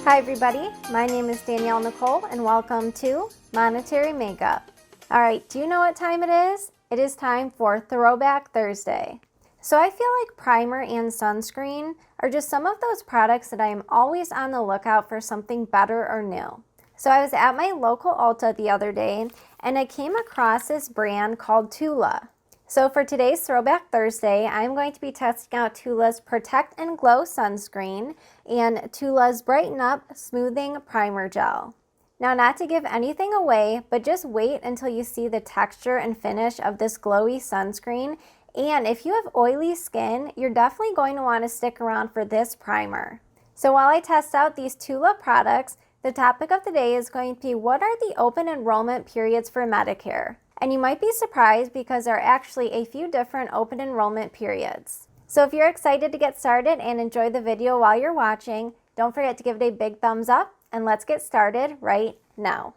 Hi everybody, my name is Danielle Nicole and welcome to Monetary Makeup. Alright, do you know what time it is? It is time for Throwback Thursday. So I feel like primer and sunscreen are just some of those products that I am always on the lookout for something better or new. So I was at my local Ulta the other day and I came across this brand called Tula. So for today's Throwback Thursday, I'm going to be testing out Tula's Protect and Glow Sunscreen and Tula's Brighten Up Smoothing Primer Gel. Now, not to give anything away, but just wait until you see the texture and finish of this glowy sunscreen. And if you have oily skin, you're definitely going to want to stick around for this primer. So while I test out these Tula products, the topic of the day is going to be what are the open enrollment periods for Medicare? And you might be surprised because there are actually a few different open enrollment periods. So if you're excited to get started and enjoy the video while you're watching, don't forget to give it a big thumbs up and let's get started right now.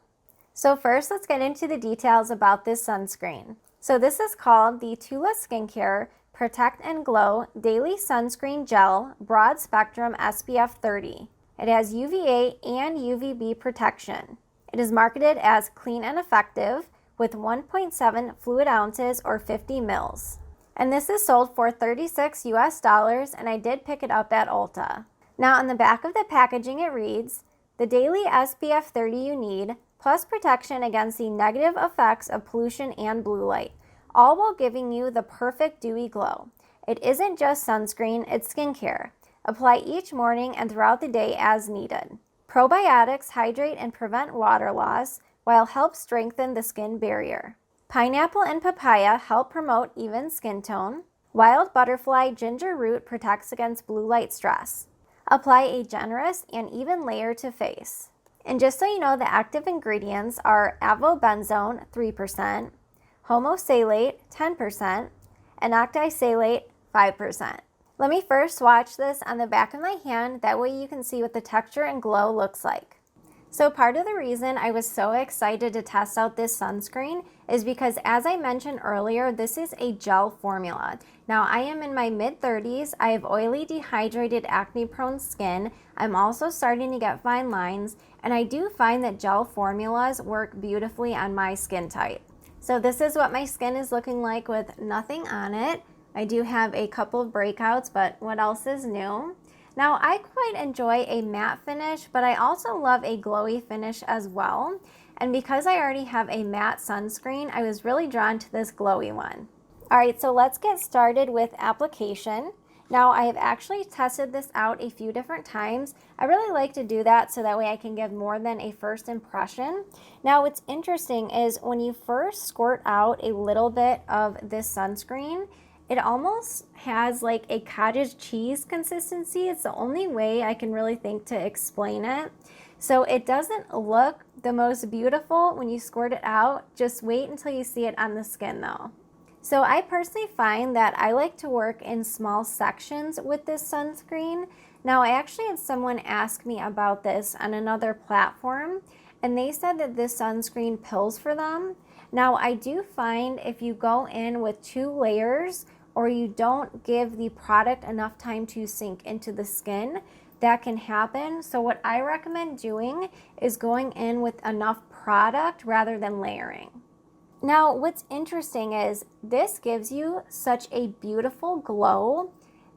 So first, let's get into the details about this sunscreen. So this is called the Tula Skincare Protect and Glow Daily Sunscreen Gel Broad Spectrum SPF 30. It has UVA and UVB protection. It is marketed as clean and effective with 1.7 fluid ounces or 50 mils. And this is sold for $36 US and I did pick it up at Ulta. Now on the back of the packaging it reads, the daily SPF 30 you need, plus protection against the negative effects of pollution and blue light, all while giving you the perfect dewy glow. It isn't just sunscreen, it's skincare. Apply each morning and throughout the day as needed. Probiotics hydrate and prevent water loss, while help strengthen the skin barrier. Pineapple and papaya help promote even skin tone. Wild butterfly ginger root protects against blue light stress. Apply a generous and even layer to face. And just so you know, the active ingredients are avobenzone 3%, homosalate 10%, and octisalate 5%. Let me first swatch this on the back of my hand, that way you can see what the texture and glow looks like. So part of the reason I was so excited to test out this sunscreen is because, as I mentioned earlier, this is a gel formula. Now I am in my mid-30s, I have oily, dehydrated, acne-prone skin. I'm also starting to get fine lines, and I do find that gel formulas work beautifully on my skin type. So this is what my skin is looking like with nothing on it. I do have a couple of breakouts, but what else is new? Now, I quite enjoy a matte finish, but I also love a glowy finish as well. And because I already have a matte sunscreen, I was really drawn to this glowy one. All right, so let's get started with application. Now, I have actually tested this out a few different times. I really like to do that so that way I can give more than a first impression. Now, what's interesting is when you first squirt out a little bit of this sunscreen, it almost has like a cottage cheese consistency. It's the only way I can really think to explain it. So it doesn't look the most beautiful when you squirt it out. Just wait until you see it on the skin though. So I personally find that I like to work in small sections with this sunscreen. Now I actually had someone ask me about this on another platform, and they said that this sunscreen pills for them. Now I do find if you go in with 2 layers, or you don't give the product enough time to sink into the skin, that can happen. So what I recommend doing is going in with enough product rather than layering. Now, what's interesting is this gives you such a beautiful glow,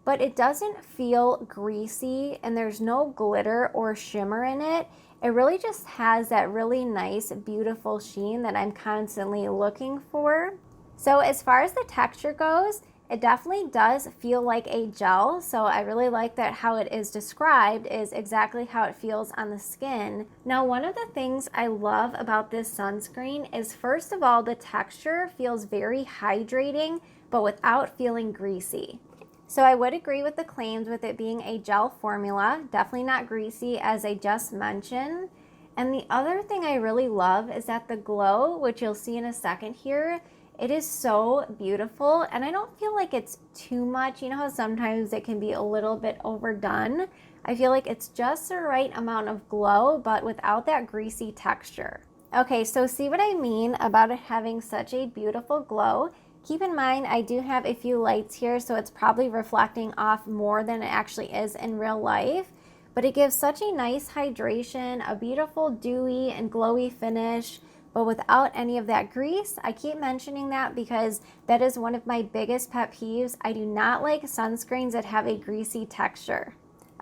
but it doesn't feel greasy and there's no glitter or shimmer in it. It really just has that really nice, beautiful sheen that I'm constantly looking for. So as far as the texture goes, it definitely does feel like a gel, so I really like that how it is described is exactly how it feels on the skin. Now, one of the things I love about this sunscreen is, first of all, the texture feels very hydrating, but without feeling greasy. So I would agree with the claims with it being a gel formula, definitely not greasy as I just mentioned. And the other thing I really love is that the glow, which you'll see in a second here, it is so beautiful, and I don't feel like it's too much. You know how sometimes it can be a little bit overdone? I feel like it's just the right amount of glow, but without that greasy texture. Okay, so see what I mean about it having such a beautiful glow? Keep in mind, I do have a few lights here, so it's probably reflecting off more than it actually is in real life. but it gives such a nice hydration, a beautiful dewy and glowy finish, but without any of that grease. I keep mentioning that because that is one of my biggest pet peeves. I do not like sunscreens that have a greasy texture.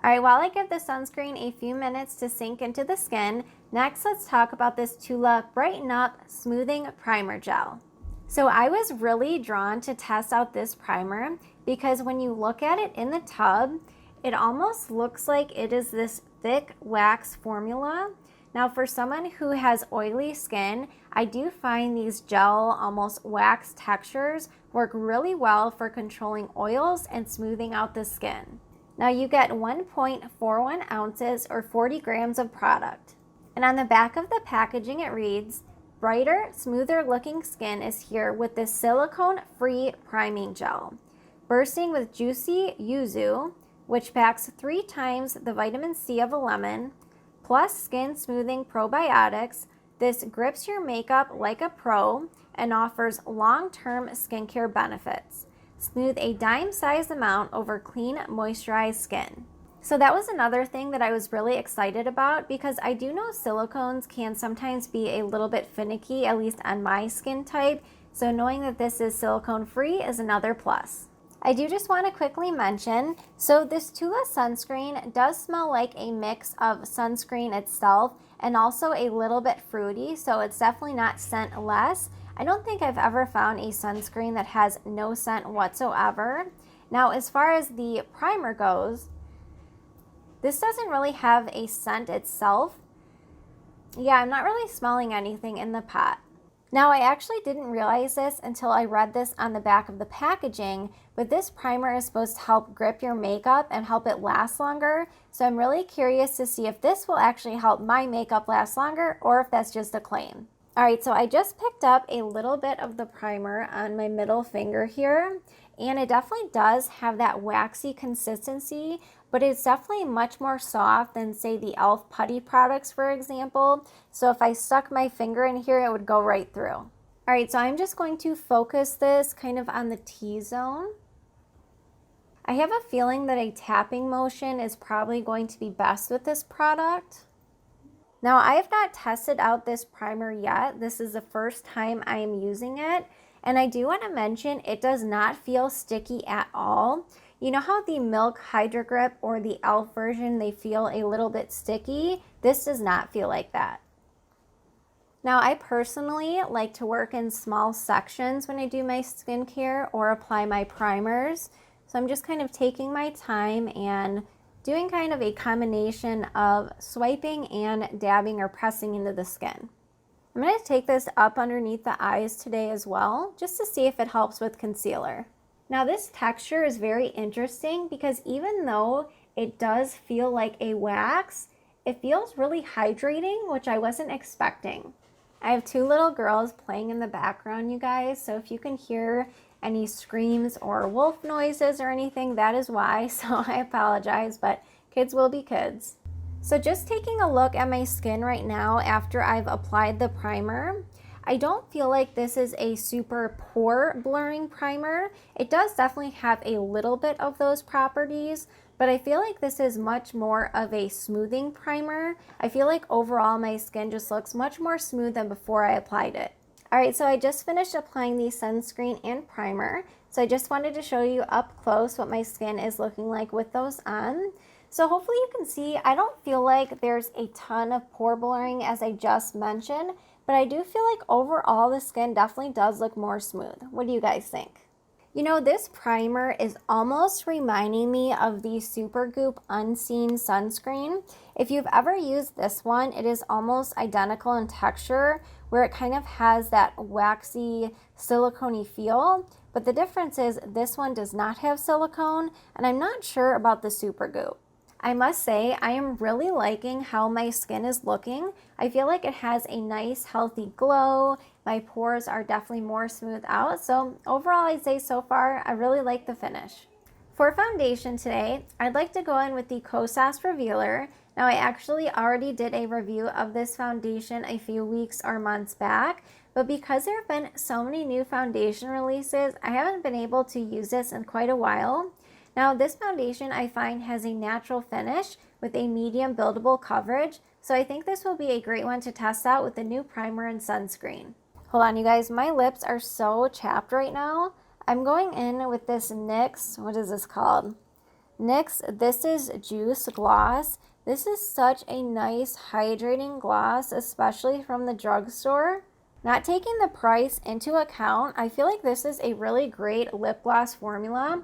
All right, while I give the sunscreen a few minutes to sink into the skin, next let's talk about this Tula Brighten Up Smoothing Primer Gel. So I was really drawn to test out this primer because when you look at it in the tub, it almost looks like it is this thick wax formula. Now for someone who has oily skin, I do find these gel, almost wax textures work really well for controlling oils and smoothing out the skin. Now you get 1.41 ounces or 40 grams of product. And on the back of the packaging it reads, brighter, smoother looking skin is here with this silicone-free priming gel. Bursting with juicy yuzu, which packs 3 times the vitamin C of a lemon, plus skin smoothing probiotics. This grips your makeup like a pro and offers long-term skincare benefits. Smooth a dime-sized amount over clean, moisturized skin. So that was another thing that I was really excited about because I do know silicones can sometimes be a little bit finicky, at least on my skin type. So knowing that this is silicone-free is another plus. I do just want to quickly mention, so this Tula sunscreen does smell like a mix of sunscreen itself and also a little bit fruity, so it's definitely not scentless. I don't think I've ever found a sunscreen that has no scent whatsoever. Now, as far as the primer goes, this doesn't really have a scent itself. Yeah, I'm not really smelling anything in the pot. Now, I actually didn't realize this until I read this on the back of the packaging, but this primer is supposed to help grip your makeup and help it last longer. So I'm really curious to see if this will actually help my makeup last longer or if that's just a claim. All right, so I just picked up a little bit of the primer on my middle finger here, and it definitely does have that waxy consistency, but it's definitely much more soft than, say, the e.l.f. putty products, for example. So if I stuck my finger in here, it would go right through. All right, so I'm just going to focus this kind of on the T-zone. I have a feeling that a tapping motion is probably going to be best with this product. Now, I have not tested out this primer yet. This is the first time I am using it. And I do want to mention it does not feel sticky at all. You know how the Milk Hydro Grip or the e.l.f. version, they feel a little bit sticky? This does not feel like that. Now, I personally like to work in small sections when I do my skincare or apply my primers. So I'm just kind of taking my time and doing kind of a combination of swiping and dabbing or pressing into the skin. I'm going to take this up underneath the eyes today as well, just to see if it helps with concealer. Now this texture is very interesting because even though it does feel like a wax, it feels really hydrating, which I wasn't expecting. I have 2 little girls playing in the background, you guys, so if you can hear any screams or wolf noises or anything, that is why, so I apologize, but kids will be kids. So just taking a look at my skin right now after I've applied the primer, I don't feel like this is a super pore blurring primer. It does definitely have a little bit of those properties, but I feel like this is much more of a smoothing primer. I feel like overall my skin just looks much more smooth than before I applied it. All right, so I just finished applying the sunscreen and primer. So I just wanted to show you up close what my skin is looking like with those on. So hopefully you can see, I don't feel like there's a ton of pore blurring as I just mentioned, but I do feel like overall the skin definitely does look more smooth. What do you guys think? You know, this primer is almost reminding me of the Supergoop Unseen Sunscreen. If you've ever used this one, it is almost identical in texture, where it kind of has that waxy, silicone-y feel. But the difference is this one does not have silicone, and I'm not sure about the Supergoop. I must say, I am really liking how my skin is looking. I feel like it has a nice, healthy glow. My pores are definitely more smoothed out. So overall, I'd say so far, I really like the finish. For foundation today, I'd like to go in with the Kosas Revealer. Now, I actually already did a review of this foundation a few weeks or months back, but because there have been so many new foundation releases, I haven't been able to use this in quite a while. Now this foundation I find has a natural finish with a medium buildable coverage, so I think this will be a great one to test out with the new primer and sunscreen. Hold on you guys, my lips are so chapped right now. I'm going in with this NYX, what is this called? NYX This Is Juice Gloss. This is such a nice hydrating gloss, especially from the drugstore. Not taking the price into account, I feel like this is a really great lip gloss formula.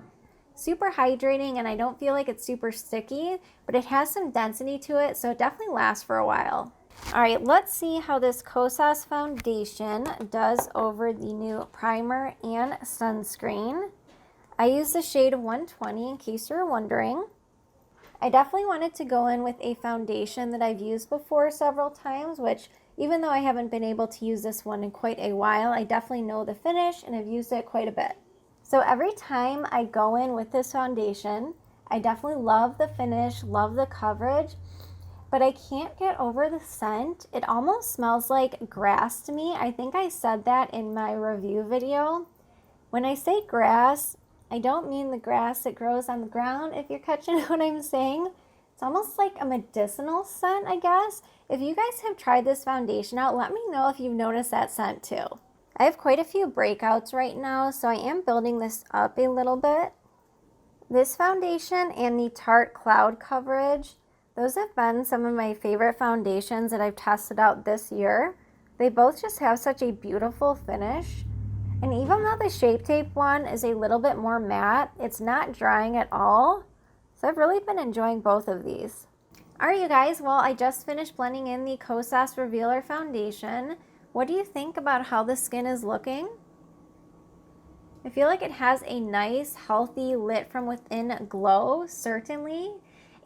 Super hydrating, and I don't feel like it's super sticky, but it has some density to it, so it definitely lasts for a while. All right, let's see how this Kosas foundation does over the new primer and sunscreen. I use the shade 120 in case you're wondering. I definitely wanted to go in with a foundation that I've used before several times, which even though I haven't been able to use this one in quite a while, I definitely know the finish and I've used it quite a bit. So every time I go in with this foundation, I definitely love the finish, love the coverage, but I can't get over the scent. It almost smells like grass to me. I think I said that in my review video. When I say grass, I don't mean the grass that grows on the ground, if you're catching what I'm saying. It's almost like a medicinal scent, I guess. If you guys have tried this foundation out, let me know if you've noticed that scent too. I have quite a few breakouts right now, so I am building this up a little bit. This foundation and the Tarte Cloud Coverage, those have been some of my favorite foundations that I've tested out this year. They both just have such a beautiful finish. And even though the Shape Tape one is a little bit more matte, it's not drying at all. So I've really been enjoying both of these. All right, you guys, well, I just finished blending in the Kosas Revealer Foundation. What do you think about how the skin is looking? I feel like it has a nice, healthy, lit from within glow, certainly.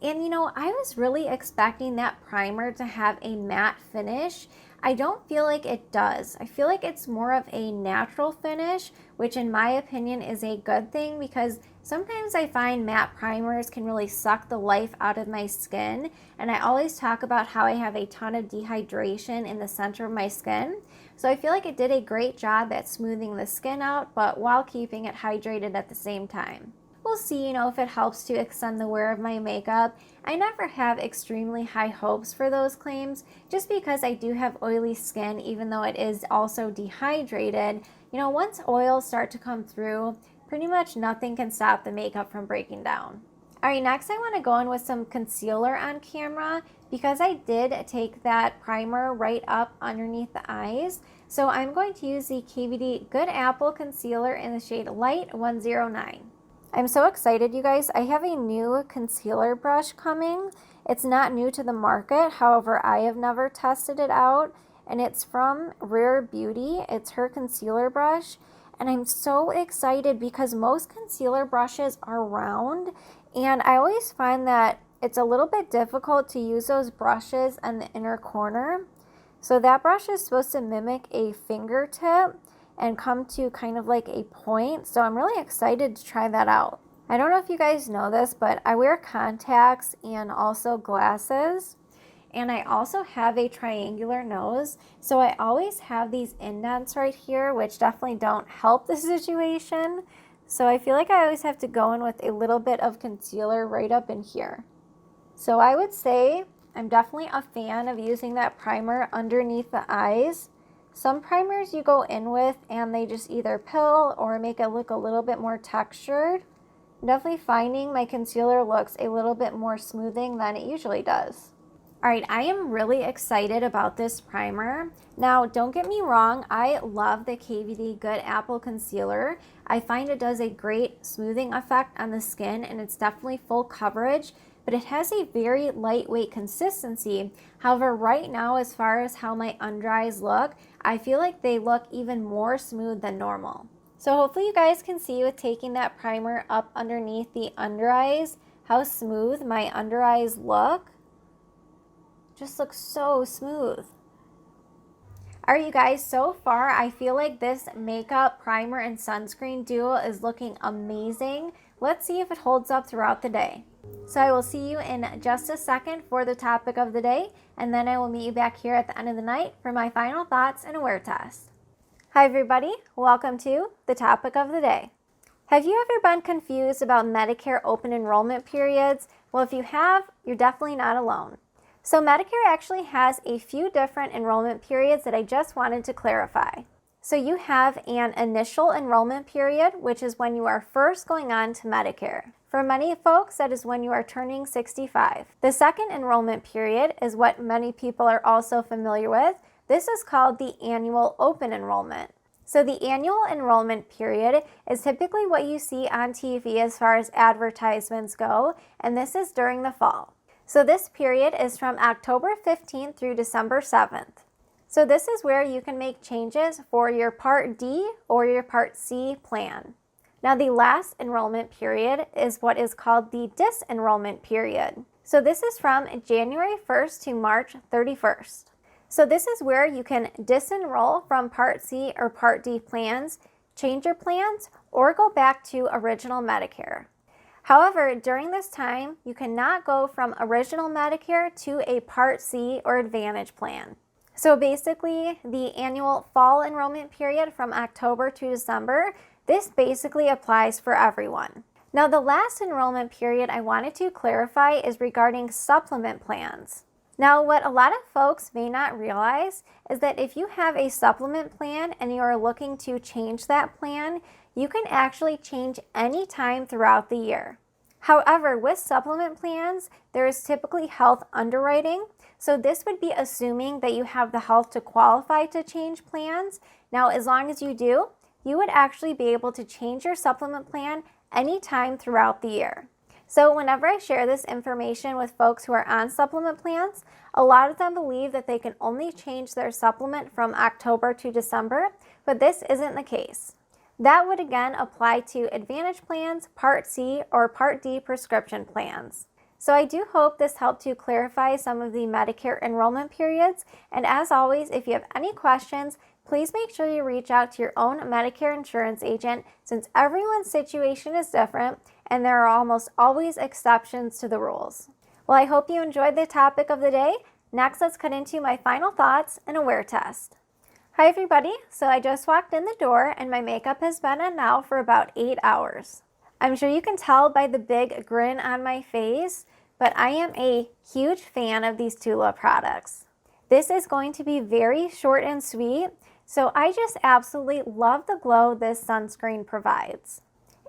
And you know, I was really expecting that primer to have a matte finish. I don't feel like it does. I feel like it's more of a natural finish, which in my opinion is a good thing because sometimes I find matte primers can really suck the life out of my skin. And I always talk about how I have a ton of dehydration in the center of my skin. So I feel like it did a great job at smoothing the skin out, but while keeping it hydrated at the same time. We'll see, you know, if it helps to extend the wear of my makeup. I never have extremely high hopes for those claims just because I do have oily skin, even though it is also dehydrated. You know, once oils start to come through, pretty much nothing can stop the makeup from breaking down. All right, next I want to go in with some concealer on camera because I did take that primer right up underneath the eyes. So I'm going to use the KVD Good Apple Concealer in the shade Light 109. I'm so excited, you guys. I have a new concealer brush coming. It's not new to the market. However, I have never tested it out, and it's from Rare Beauty. It's her concealer brush, and I'm so excited because most concealer brushes are round, and I always find that it's a little bit difficult to use those brushes in the inner corner. So that brush is supposed to mimic a fingertip and come to kind of like a point. So I'm really excited to try that out. I don't know if you guys know this, but I wear contacts and also glasses. And I also have a triangular nose. So I always have these indents right here, which definitely don't help the situation. So I feel like I always have to go in with a little bit of concealer right up in here. So I would say I'm definitely a fan of using that primer underneath the eyes. Some primers you go in with and they just either pill or make it look a little bit more textured. I'm definitely finding my concealer looks a little bit more smoothing than it usually does. All right, I am really excited about this primer. Now, don't get me wrong, I love the KVD Good Apple Concealer. I find it does a great smoothing effect on the skin and it's definitely full coverage, but it has a very lightweight consistency. However, right now, as far as how my under eyes look, I feel like they look even more smooth than normal. So hopefully you guys can see with taking that primer up underneath the under eyes, how smooth my under eyes look. Just looks so smooth. All right, you guys, so far I feel like this makeup primer and sunscreen duo is looking amazing. Let's see if it holds up throughout the day. So I will see you in just a second for the topic of the day, and then I will meet you back here at the end of the night for my final thoughts and a wear test. Hi everybody, welcome to the topic of the day. Have you ever been confused about Medicare open enrollment periods? Well, if you have, you're definitely not alone. So Medicare actually has a few different enrollment periods that I just wanted to clarify. So you have an initial enrollment period, which is when you are first going on to Medicare. For many folks, that is when you are turning 65. The second enrollment period is what many people are also familiar with. This is called the annual open enrollment. So the annual enrollment period is typically what you see on TV as far as advertisements go, and this is during the fall. So this period is from October 15th through December 7th. So this is where you can make changes for your Part D or your Part C plan. Now the last enrollment period is what is called the disenrollment period. So this is from January 1st to March 31st. So this is where you can disenroll from Part C or Part D plans, change your plans, or go back to original Medicare. However, during this time, you cannot go from original Medicare to a Part C or Advantage plan. So basically, the annual fall enrollment period from October to December, this basically applies for everyone. Now, the last enrollment period I wanted to clarify is regarding supplement plans. Now, what a lot of folks may not realize is that if you have a supplement plan and you are looking to change that plan, you can actually change any time throughout the year. However, with supplement plans, there is typically health underwriting. So this would be assuming that you have the health to qualify to change plans. Now, as long as you do, you would actually be able to change your supplement plan anytime throughout the year. So whenever I share this information with folks who are on supplement plans, a lot of them believe that they can only change their supplement from October to December, but this isn't the case. That would again apply to Advantage plans, Part C, or Part D prescription plans. So I do hope this helped to clarify some of the Medicare enrollment periods, and as always, if you have any questions, please make sure you reach out to your own Medicare insurance agent since everyone's situation is different and there are almost always exceptions to the rules. Well, I hope you enjoyed the topic of the day. Next, let's cut into my final thoughts and a wear test. Hi everybody, so I just walked in the door and my makeup has been on now for about 8 hours. I'm sure you can tell by the big grin on my face, but I am a huge fan of these Tula products. This is going to be very short and sweet, so I just absolutely love the glow this sunscreen provides.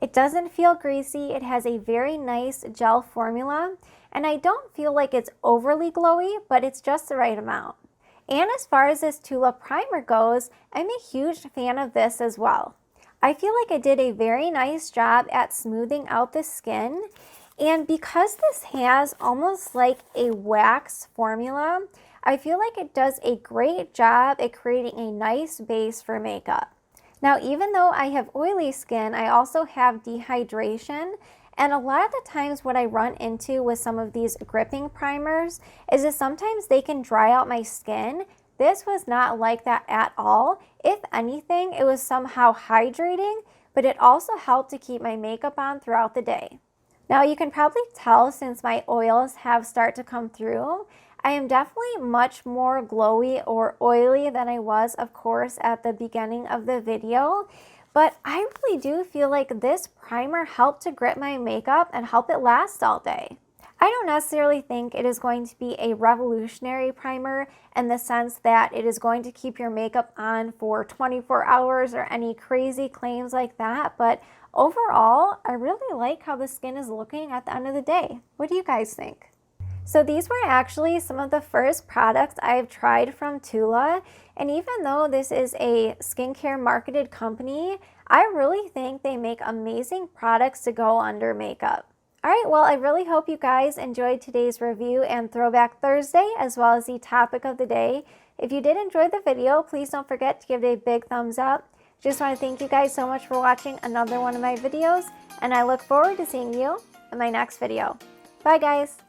It doesn't feel greasy, it has a very nice gel formula, and I don't feel like it's overly glowy, but it's just the right amount. And as far as this Tula primer goes, I'm a huge fan of this as well. I feel like it did a very nice job at smoothing out the skin, and because this has almost like a wax formula, I feel like it does a great job at creating a nice base for makeup. Now, even though I have oily skin, I also have dehydration, and a lot of the times what I run into with some of these gripping primers is that sometimes they can dry out my skin. This was not like that at all. If anything, it was somehow hydrating, but it also helped to keep my makeup on throughout the day. Now, you can probably tell since my oils have started to come through, I am definitely much more glowy or oily than I was, of course, at the beginning of the video. But I really do feel like this primer helped to grip my makeup and help it last all day. I don't necessarily think it is going to be a revolutionary primer in the sense that it is going to keep your makeup on for 24 hours or any crazy claims like that. But overall, I really like how the skin is looking at the end of the day. What do you guys think? So these were actually some of the first products I've tried from Tula, and even though this is a skincare marketed company, I really think they make amazing products to go under makeup. Alright, well, I really hope you guys enjoyed today's review and Throwback Thursday, as well as the topic of the day. If you did enjoy the video, please don't forget to give it a big thumbs up. Just want to thank you guys so much for watching another one of my videos, and I look forward to seeing you in my next video. Bye guys!